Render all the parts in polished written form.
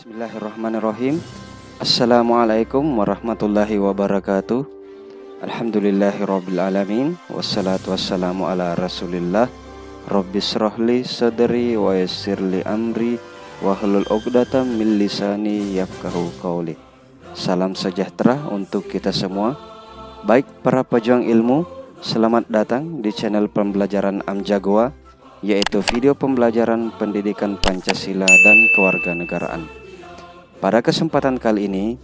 Bismillahirrahmanirrahim. Assalamualaikum warahmatullahi wabarakatuh. Alhamdulillahirabbil alamin wassalatu wassalamu ala Rasulillah. Rabbis shrahli sadri wa yassirli amri wahlul 'uqdatam min lisani yafqahu qauli. Salam sejahtera untuk kita semua. Baik para pejuang ilmu, selamat datang di channel pembelajaran Amjagoa, yaitu video pembelajaran pendidikan Pancasila dan kewarganegaraan. Pada kesempatan kali ini,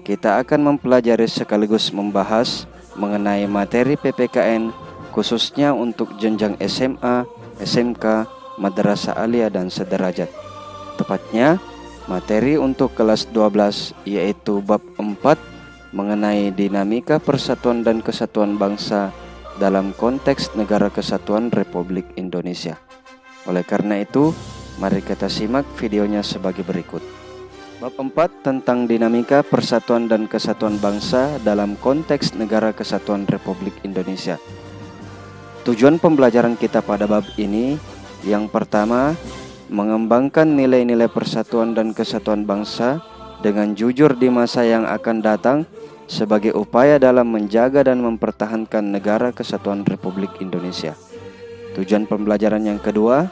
kita akan mempelajari sekaligus membahas mengenai materi PPKN khususnya untuk jenjang SMA, SMK, Madrasah Aliyah dan sederajat. Tepatnya, materi untuk kelas 12 yaitu bab 4 mengenai dinamika persatuan dan kesatuan bangsa dalam konteks Negara Kesatuan Republik Indonesia. Oleh karena itu, mari kita simak videonya sebagai berikut. Bab 4 tentang dinamika persatuan dan kesatuan bangsa dalam konteks Negara Kesatuan Republik Indonesia. Tujuan pembelajaran kita pada bab ini, yang pertama, mengembangkan nilai-nilai persatuan dan kesatuan bangsa dengan jujur di masa yang akan datang sebagai upaya dalam menjaga dan mempertahankan Negara Kesatuan Republik Indonesia. Tujuan pembelajaran yang kedua,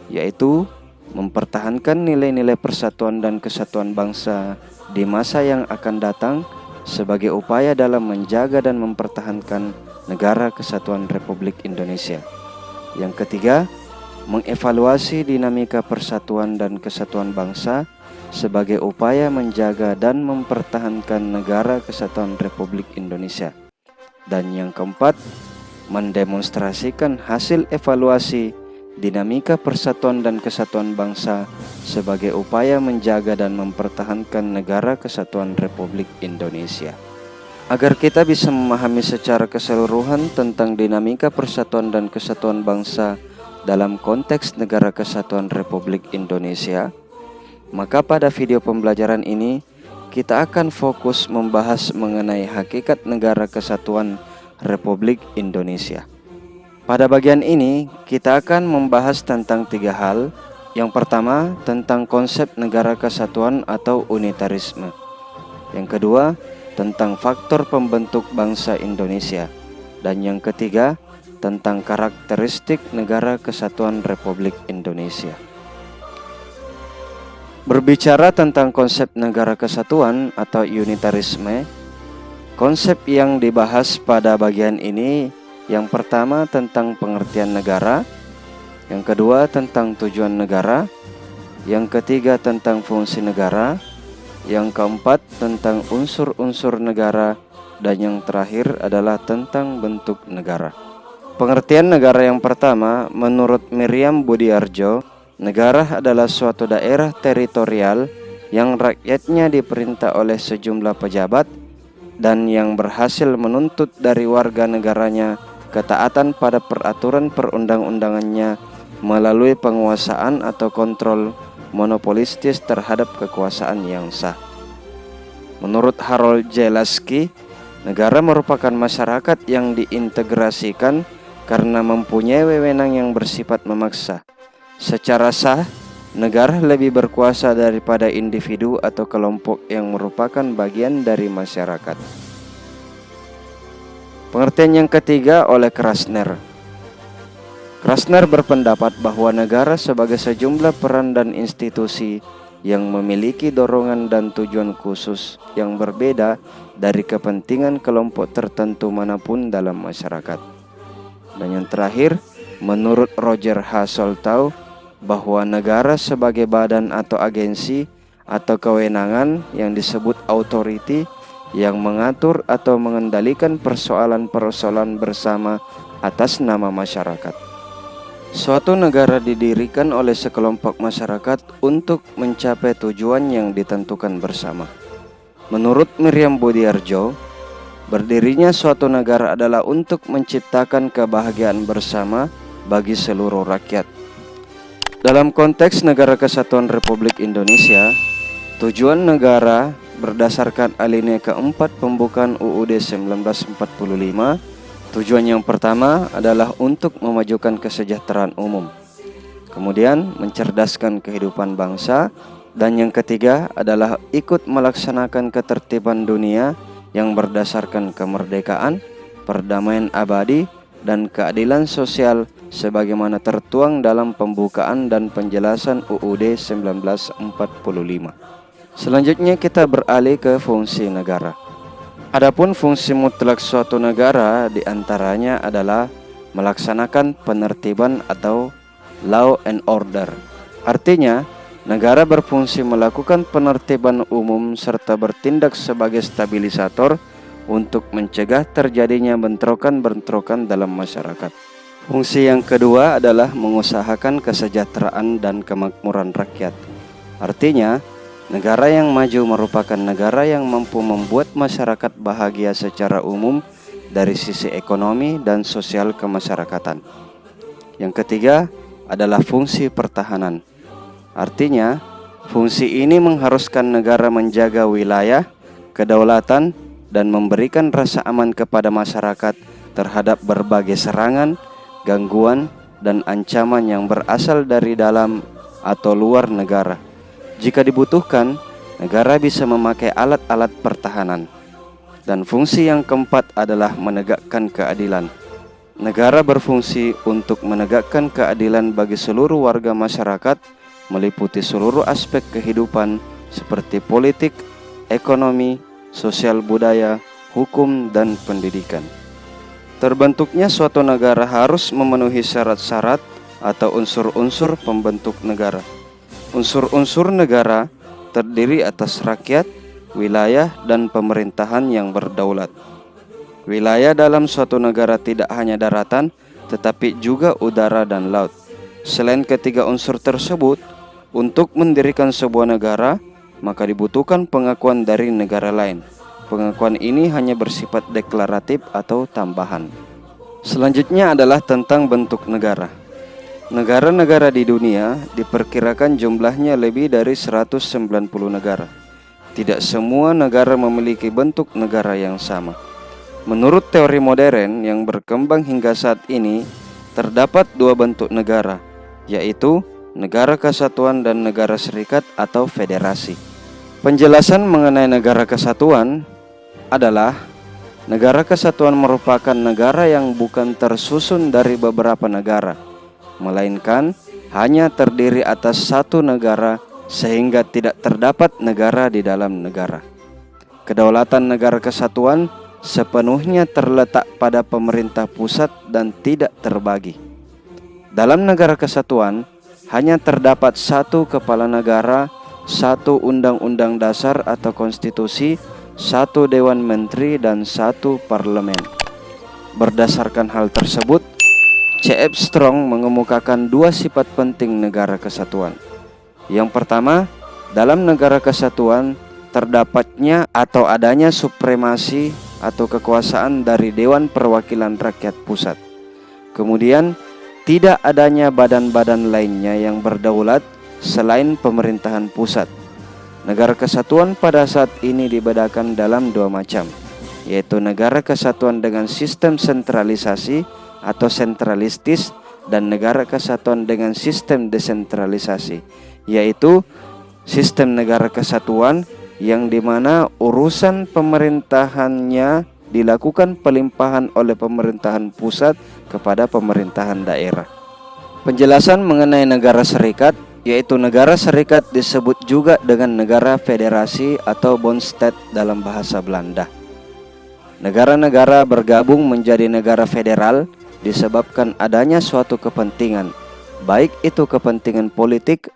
yaitu mempertahankan nilai-nilai persatuan dan kesatuan bangsa di masa yang akan datang sebagai upaya dalam menjaga dan mempertahankan Negara Kesatuan Republik Indonesia. Yang ketiga, mengevaluasi dinamika persatuan dan kesatuan bangsa sebagai upaya menjaga dan mempertahankan Negara Kesatuan Republik Indonesia. Dan yang keempat, mendemonstrasikan hasil evaluasi dinamika persatuan dan kesatuan bangsa sebagai upaya menjaga dan mempertahankan Negara Kesatuan Republik Indonesia. Agar kita bisa memahami secara keseluruhan tentang dinamika persatuan dan kesatuan bangsa dalam konteks Negara Kesatuan Republik Indonesia, maka pada video pembelajaran ini kita akan fokus membahas mengenai hakikat Negara Kesatuan Republik Indonesia. Pada bagian ini, kita akan membahas tentang 3 hal. Yang pertama, tentang konsep negara kesatuan atau unitarisme. Yang kedua, tentang faktor pembentuk bangsa Indonesia. Dan yang ketiga, tentang karakteristik Negara Kesatuan Republik Indonesia. Berbicara tentang konsep negara kesatuan atau unitarisme, konsep yang dibahas pada bagian ini, yang pertama tentang pengertian negara, yang kedua tentang tujuan negara, yang ketiga tentang fungsi negara, yang keempat tentang unsur-unsur negara, dan yang terakhir adalah tentang bentuk negara. Pengertian negara yang pertama, menurut Miriam Budiarjo, negara adalah suatu daerah teritorial yang rakyatnya diperintah oleh sejumlah pejabat dan yang berhasil menuntut dari warga negaranya ketaatan pada peraturan perundang-undangannya melalui penguasaan atau kontrol monopolistis terhadap kekuasaan yang sah. Menurut Harold J. Lasky, negara merupakan masyarakat yang diintegrasikan karena mempunyai wewenang yang bersifat memaksa. Secara sah, negara lebih berkuasa daripada individu atau kelompok yang merupakan bagian dari masyarakat. Pengertian yang ketiga oleh Krasner. Krasner berpendapat bahwa negara sebagai sejumlah peran dan institusi yang memiliki dorongan dan tujuan khusus yang berbeda dari kepentingan kelompok tertentu manapun dalam masyarakat. Dan yang terakhir, menurut Roger H. Soltau, bahwa negara sebagai badan atau agensi atau kewenangan yang disebut authority yang mengatur atau mengendalikan persoalan-persoalan bersama atas nama masyarakat. Suatu negara didirikan oleh sekelompok masyarakat untuk mencapai tujuan yang ditentukan bersama. Menurut Miriam Budiarjo, berdirinya suatu negara adalah untuk menciptakan kebahagiaan bersama bagi seluruh rakyat. Dalam konteks Negara Kesatuan Republik Indonesia, tujuan negara berdasarkan alinea keempat pembukaan UUD 1945, tujuan yang pertama adalah untuk memajukan kesejahteraan umum, kemudian mencerdaskan kehidupan bangsa, Dan yang ketiga adalah ikut melaksanakan ketertiban dunia yang berdasarkan kemerdekaan, perdamaian abadi, dan keadilan sosial sebagaimana tertuang dalam pembukaan dan penjelasan UUD 1945. Selanjutnya kita beralih ke fungsi negara. Adapun fungsi mutlak suatu negara diantaranya adalah melaksanakan penertiban atau law and order. Artinya, negara berfungsi melakukan penertiban umum serta bertindak sebagai stabilisator untuk mencegah terjadinya bentrokan-bentrokan dalam masyarakat. Fungsi yang kedua adalah mengusahakan kesejahteraan dan kemakmuran rakyat. Artinya, negara yang maju merupakan negara yang mampu membuat masyarakat bahagia secara umum dari sisi ekonomi dan sosial kemasyarakatan. Yang ketiga adalah fungsi pertahanan. Artinya, fungsi ini mengharuskan negara menjaga wilayah, kedaulatan, dan memberikan rasa aman kepada masyarakat terhadap berbagai serangan, gangguan, dan ancaman yang berasal dari dalam atau luar negara. Jika dibutuhkan, negara bisa memakai alat-alat pertahanan. Dan fungsi yang keempat adalah menegakkan keadilan. Negara berfungsi untuk menegakkan keadilan bagi seluruh warga masyarakat, meliputi seluruh aspek kehidupan seperti politik, ekonomi, sosial budaya, hukum, dan pendidikan. Terbentuknya suatu negara harus memenuhi syarat-syarat atau unsur-unsur pembentuk negara. Unsur-unsur negara terdiri atas rakyat, wilayah, dan pemerintahan yang berdaulat. Wilayah dalam suatu negara tidak hanya daratan, tetapi juga udara dan laut. Selain ketiga unsur tersebut, untuk mendirikan sebuah negara, maka dibutuhkan pengakuan dari negara lain. Pengakuan ini hanya bersifat deklaratif atau tambahan. Selanjutnya adalah tentang bentuk negara. Negara-negara di dunia diperkirakan jumlahnya lebih dari 190 negara. Tidak semua negara memiliki bentuk negara yang sama. Menurut teori modern yang berkembang hingga saat ini, terdapat dua bentuk negara, yaitu negara kesatuan dan negara serikat atau federasi. Penjelasan mengenai negara kesatuan adalah negara kesatuan merupakan negara yang bukan tersusun dari beberapa negara, melainkan hanya terdiri atas satu negara sehingga tidak terdapat negara di dalam negara. Kedaulatan negara kesatuan sepenuhnya terletak pada pemerintah pusat dan tidak terbagi. Dalam negara kesatuan hanya terdapat satu kepala negara, satu undang-undang dasar atau konstitusi, satu dewan menteri, dan satu parlemen. Berdasarkan hal tersebut, C.F. Strong mengemukakan dua sifat penting negara kesatuan. Yang pertama, dalam negara kesatuan terdapatnya atau adanya supremasi atau kekuasaan dari Dewan Perwakilan Rakyat Pusat. Kemudian, tidak adanya badan-badan lainnya yang berdaulat selain pemerintahan pusat. Negara kesatuan pada saat ini dibedakan dalam dua macam, yaitu negara kesatuan dengan sistem sentralisasi atau sentralistis dan negara kesatuan dengan sistem desentralisasi, yaitu sistem negara kesatuan yang dimana urusan pemerintahannya dilakukan pelimpahan oleh pemerintahan pusat kepada pemerintahan daerah. Penjelasan mengenai negara serikat, yaitu negara serikat disebut juga dengan negara federasi atau Bondstat dalam bahasa Belanda. Negara-negara bergabung menjadi negara federal disebabkan adanya suatu kepentingan, baik itu kepentingan politik,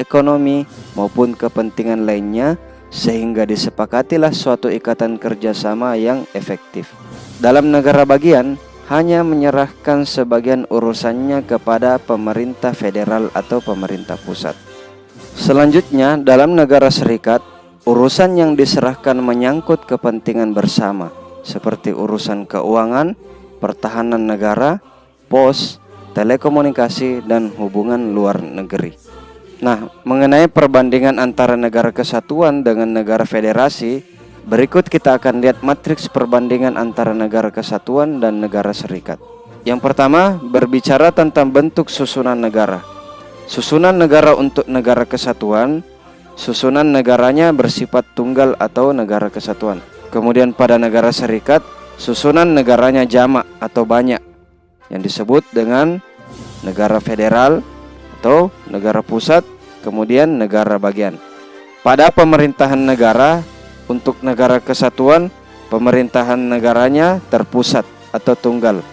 ekonomi, maupun kepentingan lainnya, sehingga disepakatilah suatu ikatan kerjasama yang efektif. Dalam negara bagian, hanya menyerahkan sebagian urusannya kepada pemerintah federal atau pemerintah pusat. Selanjutnya, dalam negara serikat, urusan yang diserahkan menyangkut kepentingan bersama, seperti urusan keuangan, pertahanan negara, pos, telekomunikasi, dan hubungan luar negeri. Nah, mengenai perbandingan antara negara kesatuan dengan negara federasi, berikut kita akan lihat matriks perbandingan antara negara kesatuan dan negara serikat. Yang pertama, berbicara tentang bentuk susunan negara. Susunan negara untuk negara kesatuan susunan negaranya bersifat tunggal atau negara kesatuan. Kemudian pada negara serikat, susunan negaranya jamak atau banyak, yang disebut dengan negara federal atau negara pusat, kemudian negara bagian. Pada pemerintahan negara, untuk negara kesatuan, pemerintahan negaranya terpusat atau tunggal.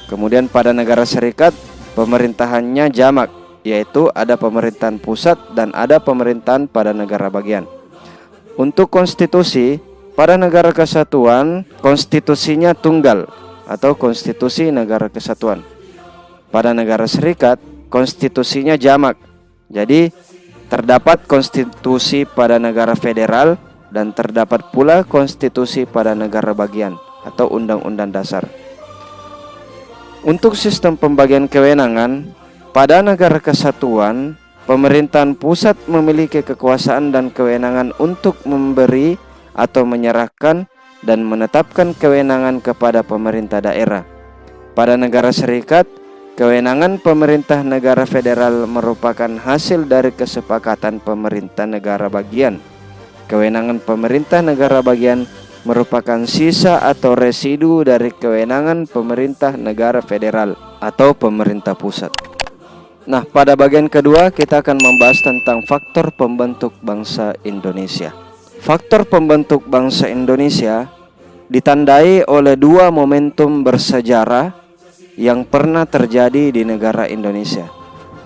Kemudian pada negara serikat, pemerintahannya jamak, yaitu ada pemerintahan pusat dan ada pemerintahan pada negara bagian. Untuk konstitusi, pada negara kesatuan, konstitusinya tunggal atau konstitusi negara kesatuan. Pada negara serikat, konstitusinya jamak. Jadi, terdapat konstitusi pada negara federal dan terdapat pula konstitusi pada negara bagian atau undang-undang dasar. Untuk sistem pembagian kewenangan, pada negara kesatuan, pemerintahan pusat memiliki kekuasaan dan kewenangan untuk memberi atau menyerahkan dan menetapkan kewenangan kepada pemerintah daerah. Pada negara serikat, kewenangan pemerintah negara federal merupakan hasil dari kesepakatan pemerintah negara bagian. Kewenangan pemerintah negara bagian merupakan sisa atau residu dari kewenangan pemerintah negara federal atau pemerintah pusat. Nah, pada bagian kedua kita akan membahas tentang faktor pembentuk bangsa Indonesia. Faktor pembentuk bangsa Indonesia ditandai oleh dua momentum bersejarah yang pernah terjadi di negara Indonesia,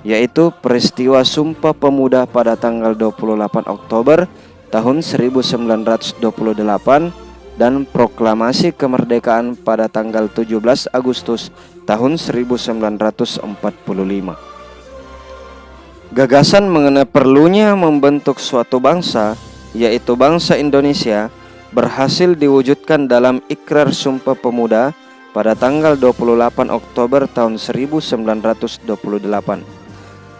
yaitu peristiwa Sumpah Pemuda pada tanggal 28 Oktober tahun 1928 dan proklamasi kemerdekaan pada tanggal 17 Agustus tahun 1945. Gagasan mengenai perlunya membentuk suatu bangsa, yaitu bangsa Indonesia, berhasil diwujudkan dalam Ikrar Sumpah Pemuda pada tanggal 28 Oktober tahun 1928.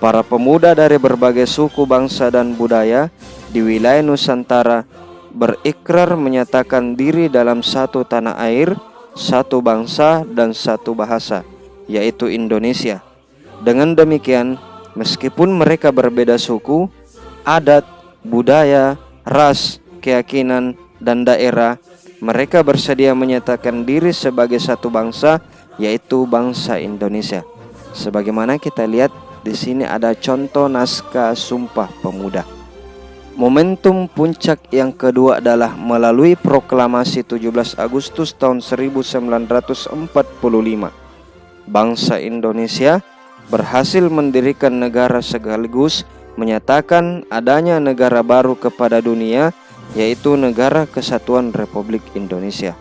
Para pemuda dari berbagai suku, bangsa, dan budaya di wilayah Nusantara berikrar menyatakan diri dalam satu tanah air, satu bangsa, dan satu bahasa, yaitu Indonesia. Dengan demikian, meskipun mereka berbeda suku, adat, budaya, ras, keyakinan, dan daerah, mereka bersedia menyatakan diri sebagai satu bangsa, yaitu bangsa Indonesia. Sebagaimana kita lihat di sini ada contoh naskah Sumpah Pemuda. Momentum puncak yang kedua adalah melalui proklamasi 17 Agustus tahun 1945. Bangsa Indonesia berhasil mendirikan negara sekaligus menyatakan adanya negara baru kepada dunia, yaitu Negara Kesatuan Republik Indonesia.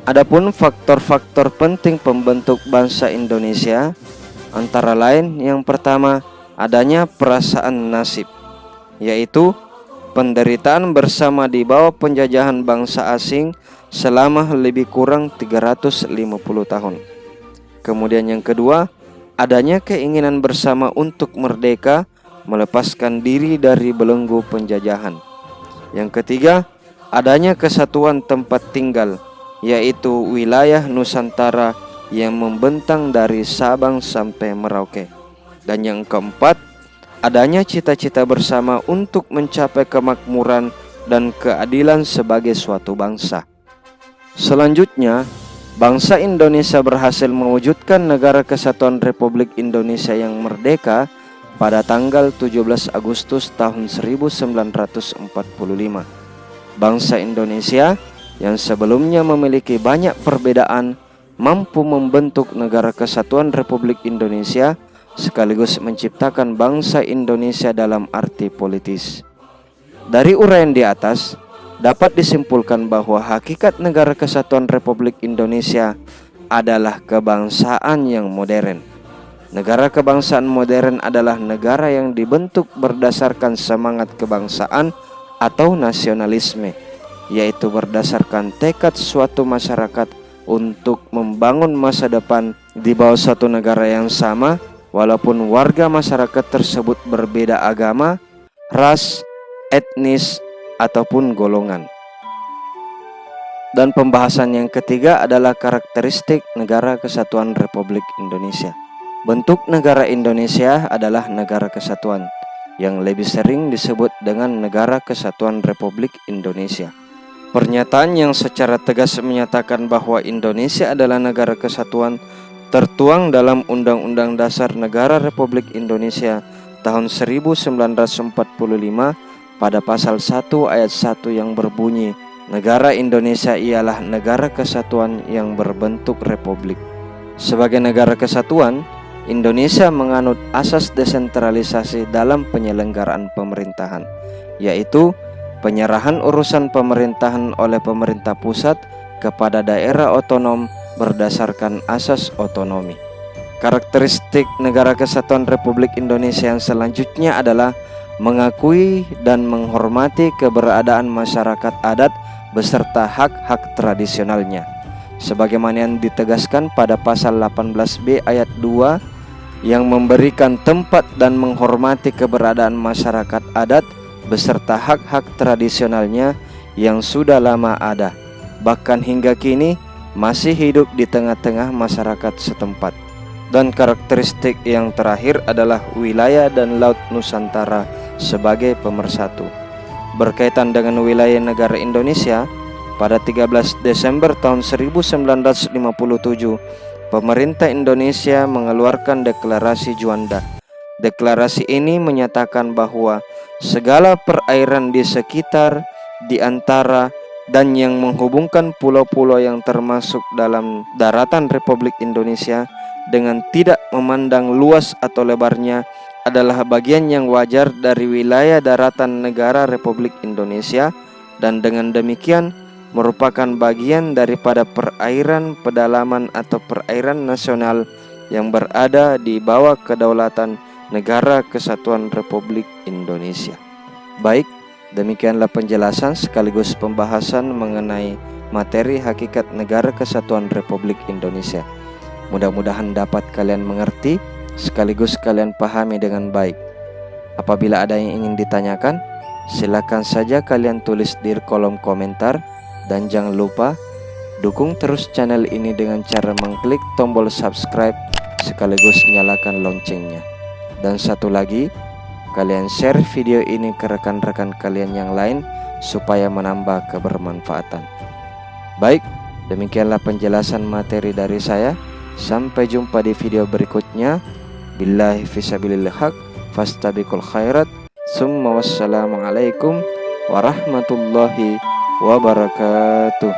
Adapun faktor-faktor penting pembentuk bangsa Indonesia antara lain, yang pertama, adanya perasaan nasib, yaitu penderitaan bersama di bawah penjajahan bangsa asing selama lebih kurang 350 tahun. Kemudian yang kedua, adanya keinginan bersama untuk merdeka, melepaskan diri dari belenggu penjajahan. Yang ketiga, adanya kesatuan tempat tinggal, yaitu wilayah Nusantara yang membentang dari Sabang sampai Merauke. Dan yang keempat, adanya cita-cita bersama untuk mencapai kemakmuran dan keadilan sebagai suatu bangsa. Selanjutnya, bangsa Indonesia berhasil mewujudkan Negara Kesatuan Republik Indonesia yang merdeka pada tanggal 17 Agustus tahun 1945. Bangsa Indonesia yang sebelumnya memiliki banyak perbedaan mampu membentuk Negara Kesatuan Republik Indonesia sekaligus menciptakan bangsa Indonesia dalam arti politis. Dari uraian di atas, dapat disimpulkan bahwa hakikat Negara Kesatuan Republik Indonesia adalah kebangsaan yang modern. Negara kebangsaan modern adalah negara yang dibentuk berdasarkan semangat kebangsaan atau nasionalisme, yaitu berdasarkan tekad suatu masyarakat untuk membangun masa depan di bawah satu negara yang sama, walaupun warga masyarakat tersebut berbeda agama, ras, etnis, ataupun golongan. Dan pembahasan yang ketiga adalah karakteristik Negara Kesatuan Republik Indonesia. Bentuk negara Indonesia adalah negara kesatuan. yang lebih sering disebut dengan Negara Kesatuan Republik Indonesia. Pernyataan yang secara tegas menyatakan bahwa Indonesia adalah negara kesatuan tertuang dalam Undang-Undang Dasar Negara Republik Indonesia tahun 1945 pada pasal 1 ayat 1 yang berbunyi, negara Indonesia ialah negara kesatuan yang berbentuk republik. Sebagai negara kesatuan, Indonesia menganut asas desentralisasi dalam penyelenggaraan pemerintahan, yaitu penyerahan urusan pemerintahan oleh pemerintah pusat kepada daerah otonom berdasarkan asas otonomi. Karakteristik Negara Kesatuan Republik Indonesia yang selanjutnya adalah mengakui dan menghormati keberadaan masyarakat adat beserta hak-hak tradisionalnya, sebagaimana yang ditegaskan pada pasal 18B ayat 2 yang memberikan tempat dan menghormati keberadaan masyarakat adat beserta hak-hak tradisionalnya yang sudah lama ada, bahkan hingga kini masih hidup di tengah-tengah masyarakat setempat. Dan karakteristik yang terakhir adalah wilayah dan laut Nusantara sebagai pemersatu. Berkaitan dengan wilayah negara Indonesia, pada 13 Desember tahun 1957, pemerintah Indonesia mengeluarkan Deklarasi Juanda. Deklarasi ini menyatakan bahwa segala perairan di sekitar, di antara, dan yang menghubungkan pulau-pulau yang termasuk dalam daratan Republik Indonesia dengan tidak memandang luas atau lebarnya adalah bagian yang wajar dari wilayah daratan negara Republik Indonesia, dan dengan demikian merupakan bagian daripada perairan pedalaman atau perairan nasional yang berada di bawah kedaulatan Negara Kesatuan Republik Indonesia. Baik, demikianlah penjelasan sekaligus pembahasan mengenai materi hakikat Negara Kesatuan Republik Indonesia. Mudah-mudahan dapat kalian mengerti sekaligus kalian pahami dengan baik. Apabila ada yang ingin ditanyakan, silakan saja kalian tulis di kolom komentar, dan jangan lupa dukung terus channel ini dengan cara mengklik tombol subscribe sekaligus nyalakan loncengnya. Dan satu lagi, kalian share video ini ke rekan-rekan kalian yang lain supaya menambah kebermanfaatan. Baik, demikianlah penjelasan materi dari saya. Sampai jumpa di video berikutnya. Billahi fisabilil haq, fastabiqul khairat. Summa wassalamualaikum warahmatullahi wabarakatuh.